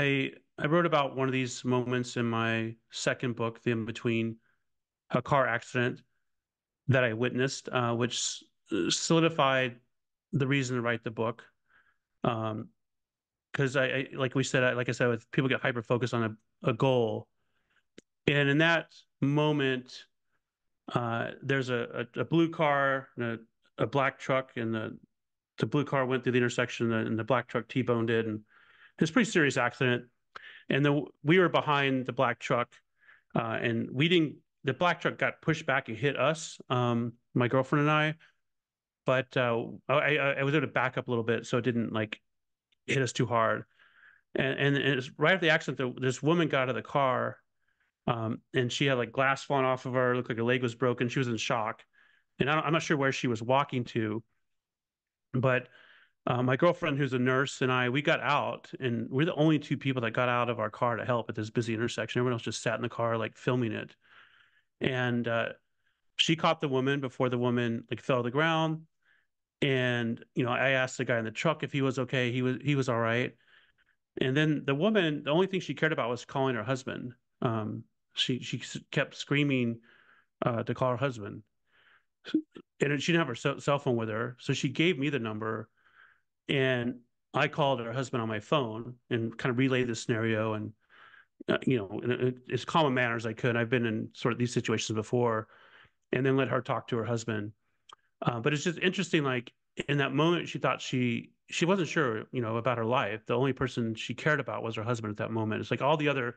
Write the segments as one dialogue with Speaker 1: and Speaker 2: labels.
Speaker 1: I wrote about one of these moments in my second book, The In Between, a car accident that I witnessed, which solidified the reason to write the book. Um, because like we said, like I said, with people get hyper focused on a goal, and in that moment, there's a blue car and a black truck, and the blue car went through the intersection, and the black truck T-boned it, and it's a pretty serious accident. And then we were behind the black truck, and we didn't. The black truck got pushed back and hit us, my girlfriend and I. But I was able to back up a little bit, so it didn't like hit us too hard. And it's right after the accident, this woman got out of the car, and she had like glass falling off of her. Looked like her leg was broken. She was in shock, and I'm not sure where she was walking to, but my girlfriend, who's a nurse, and we got out, and we're the only two people that got out of our car to help at this busy intersection. Everyone else just sat in the car, like filming it. And she caught the woman before the woman like fell to the ground. And I asked the guy in the truck if he was okay. He was all right. And then the woman, the only thing she cared about was calling her husband. She kept screaming to call her husband, and she didn't have her cell phone with her, so she gave me the number, and I called her husband on my phone and kind of relayed the scenario, and in as calm a manner as I could. I've been in sort of these situations before, and then let her talk to her husband. But it's just interesting, like in that moment, she thought she wasn't sure, about her life. The only person she cared about was her husband at that moment. It's like all the other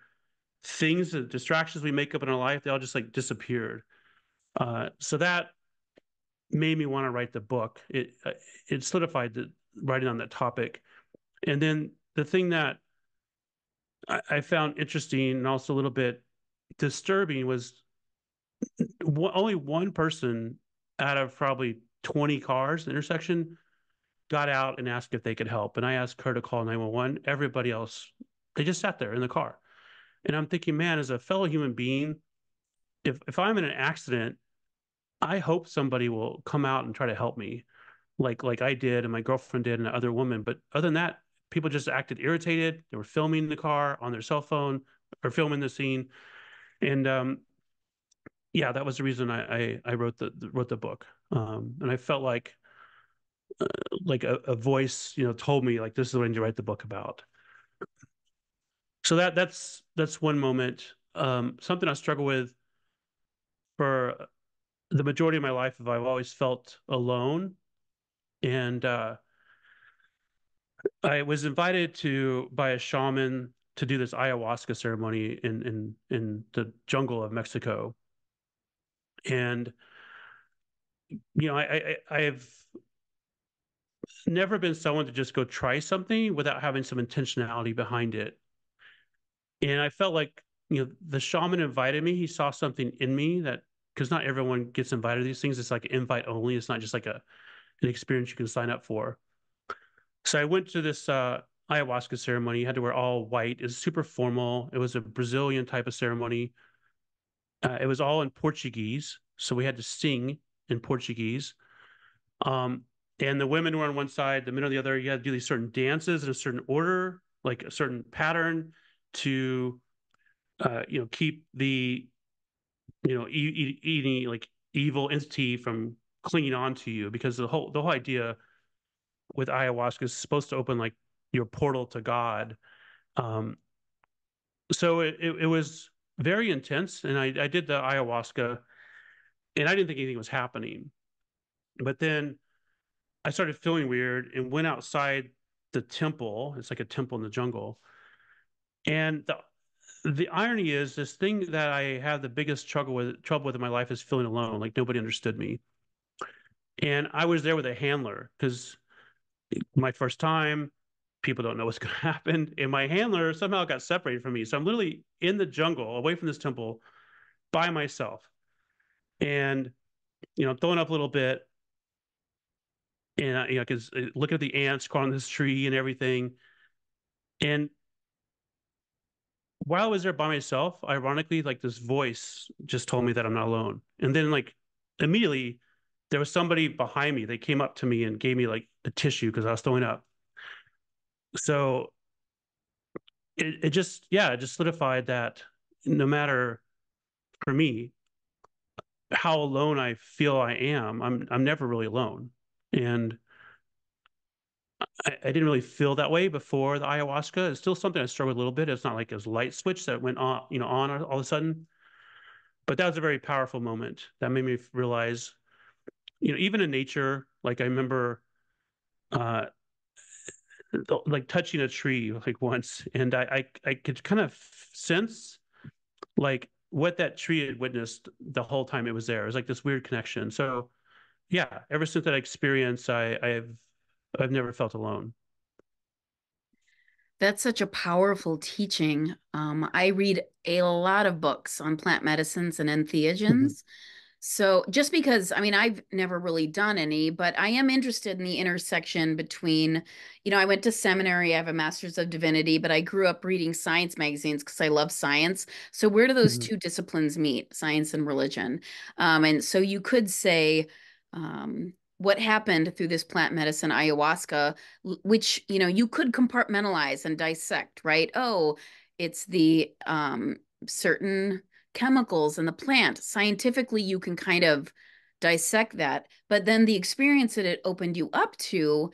Speaker 1: things, the distractions we make up in our life, they all just like disappeared. So that made me want to write the book. It solidified the writing on that topic. And then the thing that I found interesting and also a little bit disturbing was only one person out of probably 20 cars in the intersection got out and asked if they could help. And I asked her to call 911. Everybody else, they just sat there in the car. And I'm thinking, man, as a fellow human being, if I'm in an accident, I hope somebody will come out and try to help me, like I did and my girlfriend did and the other woman. But other than that, people just acted irritated. They were filming the car on their cell phone or filming the scene. And yeah, that was the reason I wrote the book. And I felt like a voice, told me like this is what I need to write the book about. So that's one moment. Something I struggle with for the majority of my life. I've always felt alone, and I was invited to by a shaman to do this ayahuasca ceremony in the jungle of Mexico. And I've never been someone to just go try something without having some intentionality behind it. And I felt like, the shaman invited me. He saw something in me that, because not everyone gets invited to these things. It's like invite only. It's not just like an experience you can sign up for. So I went to this ayahuasca ceremony. You had to wear all white. It was super formal. It was a Brazilian type of ceremony. It was all in Portuguese. So we had to sing in Portuguese. Um, and the women were on one side, the men on the other. You had to do these certain dances in a certain order, like a certain pattern to keep the eating like evil entity from clinging on to you, because the whole idea with ayahuasca is supposed to open like your portal to God. Um, so it was very intense, and I did the ayahuasca, and I didn't think anything was happening, but then I started feeling weird and went outside the temple. It's like a temple in the jungle, and the irony is this thing that I have the biggest trouble with in my life is feeling alone, like nobody understood me. And I was there with a handler because my first time, people don't know what's going to happen. And my handler somehow got separated from me. So I'm literally in the jungle, away from this temple, by myself. And, throwing up a little bit. And, because looking at the ants crawling on this tree and everything. And while I was there by myself, ironically, like this voice just told me that I'm not alone. And then, like, immediately, there was somebody behind me. They came up to me and gave me like a tissue because I was throwing up. So it just, yeah, it just solidified that no matter, for me, how alone I feel I am, I'm never really alone. And I didn't really feel that way before the ayahuasca. It's still something I struggle with a little bit. It's not like it was a light switch that went on, on all of a sudden. But that was a very powerful moment that made me realize, even in nature, like I remember uh like touching a tree like once, and I could kind of sense like what that tree had witnessed the whole time it was there. It was like this weird connection. So yeah, ever since that experience, I've never felt alone.
Speaker 2: That's such a powerful teaching. I read a lot of books on plant medicines and
Speaker 1: Mhm.
Speaker 2: entheogens. So just because, I mean, I've never really done any, but I am interested in the intersection between, I went to seminary, I have a master's of divinity, but I grew up reading science magazines because I love science. So where do those
Speaker 1: Mhm.
Speaker 2: two disciplines meet, science and religion? And so you could say, what happened through this plant medicine, ayahuasca, which, you could compartmentalize and dissect, right? Oh, it's the certain chemicals in the plant. Scientifically, you can kind of dissect that. But then the experience that it opened you up to,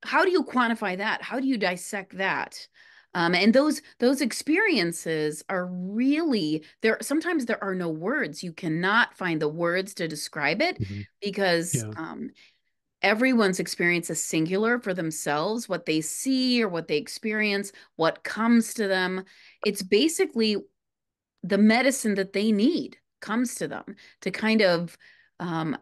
Speaker 2: how do you quantify that? How do you dissect that? And those experiences are really there. Sometimes there are no words. You cannot find the words to describe it
Speaker 1: Mhm.
Speaker 2: because
Speaker 1: Yeah.
Speaker 2: everyone's experience is singular for themselves. What they see or what they experience, what comes to them, it's basically the medicine that they need comes to them to kind of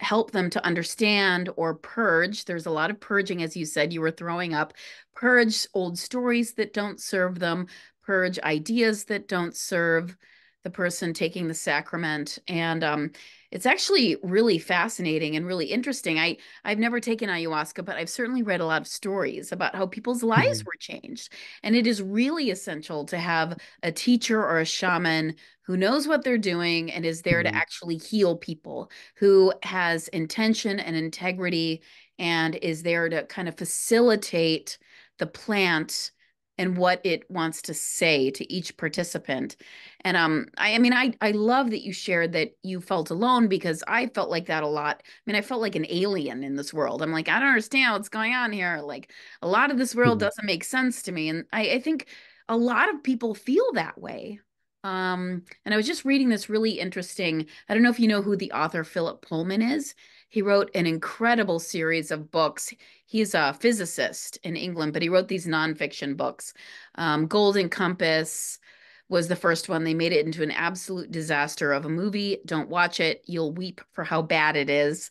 Speaker 2: help them to understand or purge. There's a lot of purging, as you said, you were throwing up, purge old stories that don't serve them, purge ideas that don't serve the person taking the sacrament. And it's actually really fascinating and really interesting. I've never taken ayahuasca, but I've certainly read a lot of stories about how people's lives
Speaker 1: Mhm.
Speaker 2: were changed. And it is really essential to have a teacher or a shaman who knows what they're doing and is there to
Speaker 1: Mhm.
Speaker 2: actually heal people, who has intention and integrity and is there to kind of facilitate the plant and what it wants to say to each participant. And I mean, I love that you shared that you felt alone because I felt like that a lot. I mean, I felt like an alien in this world. I'm like, I don't understand what's going on here. Like a lot of this world
Speaker 1: Mhm.
Speaker 2: doesn't make sense to me. And I think a lot of people feel that way. And I was just reading this really interesting. I don't know if you know who the author Philip Pullman is. He wrote an incredible series of books. He's a physicist in England, but he wrote these nonfiction books. Golden Compass was the first one. They made it into an absolute disaster of a movie. Don't watch it. You'll weep for how bad it is.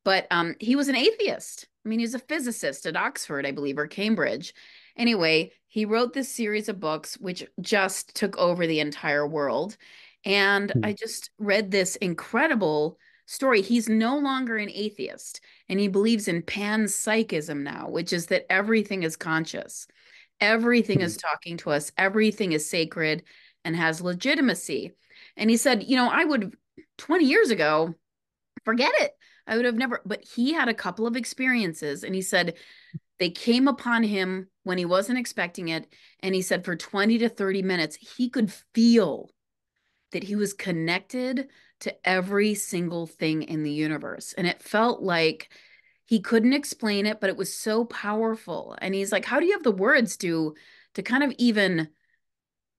Speaker 2: But he was an atheist. I mean, he's a physicist at Oxford, I believe, or Cambridge. Anyway, he wrote this series of books which just took over the entire world. And I
Speaker 1: Mhm.
Speaker 2: just read this incredible story. He's no longer an atheist, and he believes in panpsychism now, which is that everything is conscious, everything
Speaker 1: Mhm.
Speaker 2: is talking to us, everything is sacred and has legitimacy. And he said, I would 20 years ago forget it. I would have never, but he had a couple of experiences and he said they came upon him when he wasn't expecting it. And he said for 20 to 30 minutes, he could feel that he was connected to every single thing in the universe. And it felt like he couldn't explain it, but it was so powerful. And he's like, how do you have the words to kind of even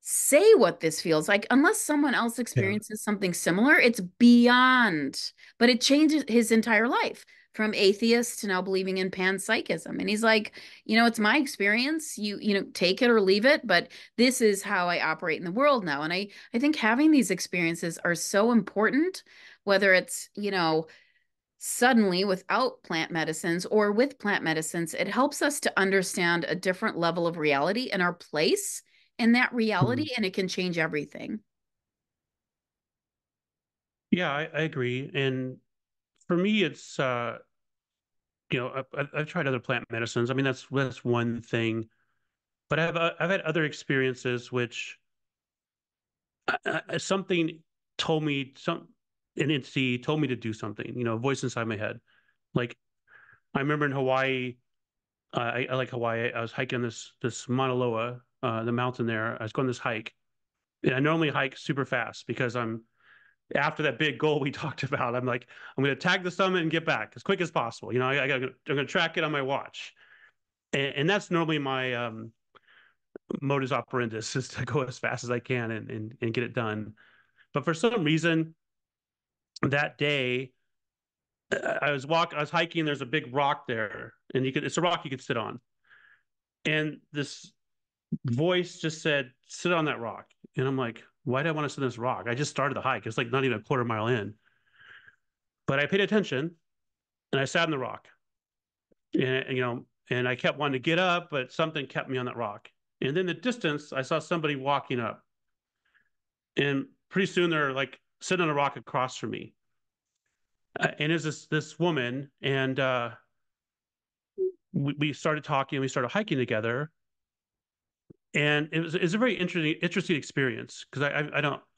Speaker 2: say what this feels like unless someone else
Speaker 1: Yeah.
Speaker 2: experiences something similar? It's beyond, but it changes his entire life from atheist to now believing in panpsychism. And he's like, it's my experience. Take it or leave it, but this is how I operate in the world now. And I think having these experiences are so important, whether it's, suddenly without plant medicines or with plant medicines, it helps us to understand a different level of reality and our place in that
Speaker 1: Mhm.
Speaker 2: reality, and it can change everything.
Speaker 1: Yeah, I agree. And for me, it's I've tried other plant medicines. I mean, that's one thing, but I've had other experiences which something told me an entity told me to do something. A voice inside my head. Like I remember in Hawaii, I like Hawaii. I was hiking this Mauna Loa. the mountain there. I was going this hike, and I normally hike super fast because I'm after that big goal we talked about. I'm like, I'm going to tag the summit and get back as quick as possible. I'm going to track it on my watch, and that's normally my modus operandus is to go as fast as I can and get it done. But for some reason, that day I was hiking. There's a big rock there, and it's a rock you could sit on. And this voice just said, "Sit on that rock." And I'm like, "Why do I want to sit on this rock? I just started the hike. It's like not even a quarter mile in." But I paid attention and I sat on the rock, and I kept wanting to get up, but something kept me on that rock. And then the distance, I saw somebody walking up, and pretty soon they're like sitting on a rock across from me. And it's this woman, and we started talking. We started hiking together, and it was a very interesting experience because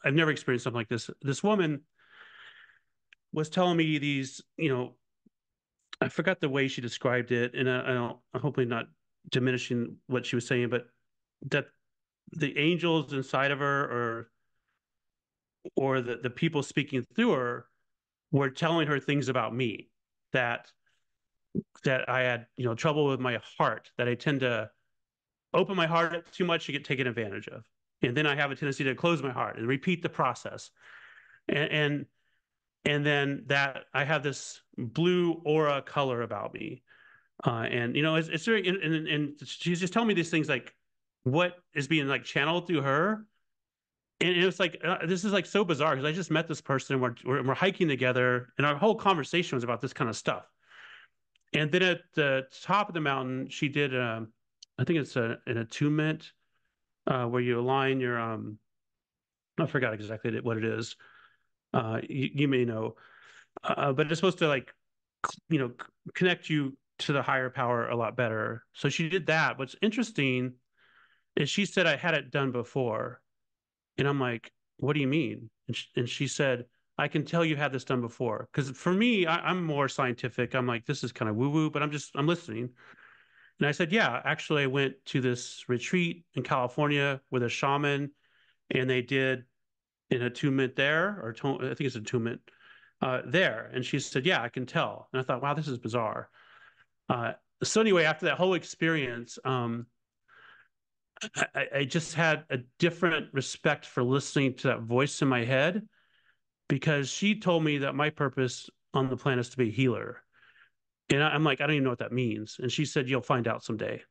Speaker 1: I've never experienced something like this. This woman was telling me these, I forgot the way she described it, and I'm hopefully not diminishing what she was saying, but that the angels inside of her, or the people speaking through her, were telling her things about me, that I had trouble with my heart, that I tend to open my heart too much to get taken advantage of, and then I have a tendency to close my heart and repeat the process, and and, and then that I have this blue aura color about me. And it's very, and she's just telling me these things, like what is being like channeled through her. And it was like, this is like so bizarre because I just met this person, we're hiking together, and our whole conversation was about this kind of stuff. And then at the top of the mountain, she did, I think it's an attunement, where you align your, I forgot exactly what it is. You may know, but it's supposed to like, you know, connect you to the higher power a lot better. So she did that. What's interesting is she said I had it done before, and I'm like, what do you mean? And she said, I can tell you had this done before. Because for me, I'm more scientific. I'm like, this is kind of woo woo, but I'm listening. And I said, yeah, actually, I went to this retreat in California with a shaman, and they did an attunement there, I think it's attunement there. And she said, yeah, I can tell. And I thought, wow, this is bizarre. Uh, so anyway, after that whole experience, I just had a different respect for listening to that voice in my head, because she told me that my purpose on the planet is to be a healer. And I'm like, I don't even know what that means. And she said, you'll find out someday.